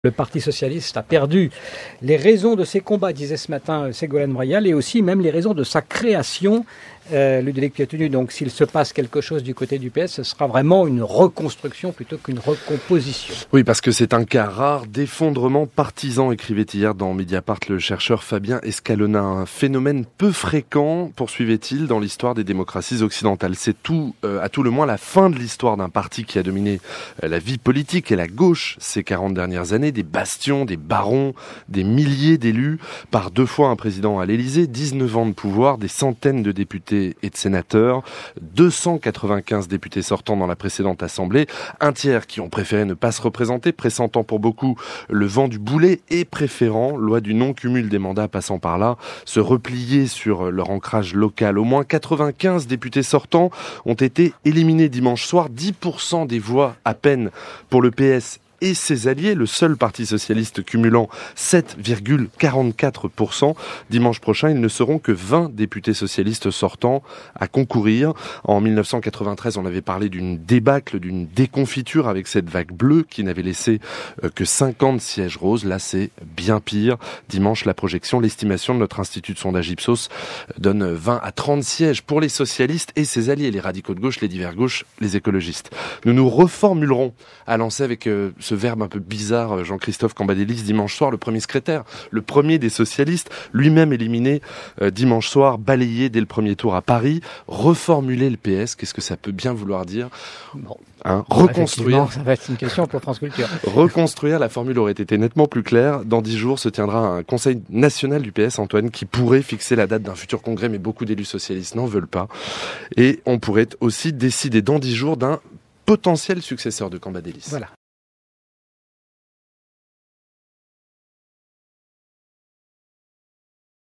Le Parti socialiste a perdu les raisons de ses combats, disait ce matin Ségolène Royal, et aussi même les raisons de sa création. Ludovic Piattenu, donc s'il se passe quelque chose du côté du PS, ce sera vraiment une reconstruction plutôt qu'une recomposition. Oui, parce que c'est un cas rare d'effondrement partisan, écrivait hier dans Mediapart le chercheur Fabien Escalona. Un phénomène peu fréquent, poursuivait-il, dans l'histoire des démocraties occidentales. C'est à tout le moins la fin de l'histoire d'un parti qui a dominé la vie politique et la gauche ces 40 dernières années. Des bastions, des barons, des milliers d'élus, par 2 fois un président à l'Élysée, 19 ans de pouvoir, des centaines de députés et de sénateurs, 295 députés sortants dans la précédente assemblée, un tiers qui ont préféré ne pas se représenter, pressentant pour beaucoup le vent du boulet et préférant, loi du non-cumul des mandats passant par là, se replier sur leur ancrage local. Au moins 95 députés sortants ont été éliminés dimanche soir, 10% des voix à peine pour le PS et ses alliés, le seul parti socialiste cumulant 7,44%. Dimanche prochain, ils ne seront que 20 députés socialistes sortants à concourir. En 1993, on avait parlé d'une débâcle, d'une déconfiture avec cette vague bleue qui n'avait laissé que 50 sièges roses. Là, c'est bien pire. Dimanche, la projection, l'estimation de notre institut de sondage Ipsos donne 20 à 30 sièges pour les socialistes et ses alliés, les radicaux de gauche, les divers gauches, les écologistes. Nous nous reformulerons, à lancer avec ce verbe un peu bizarre, Jean-Christophe Cambadélis, dimanche soir, le premier secrétaire, le premier des socialistes, lui-même éliminé dimanche soir, balayé dès le premier tour à Paris. Reformuler le PS, qu'est-ce que ça peut bien vouloir dire ? Bon. Reconstruire. Ça va être une question pour France Culture. Reconstruire, la formule aurait été nettement plus claire. Dans 10 jours se tiendra un conseil national du PS, Antoine, qui pourrait fixer la date d'un futur congrès, mais beaucoup d'élus socialistes n'en veulent pas. Et on pourrait aussi décider dans 10 jours d'un potentiel successeur de Cambadélis. Voilà.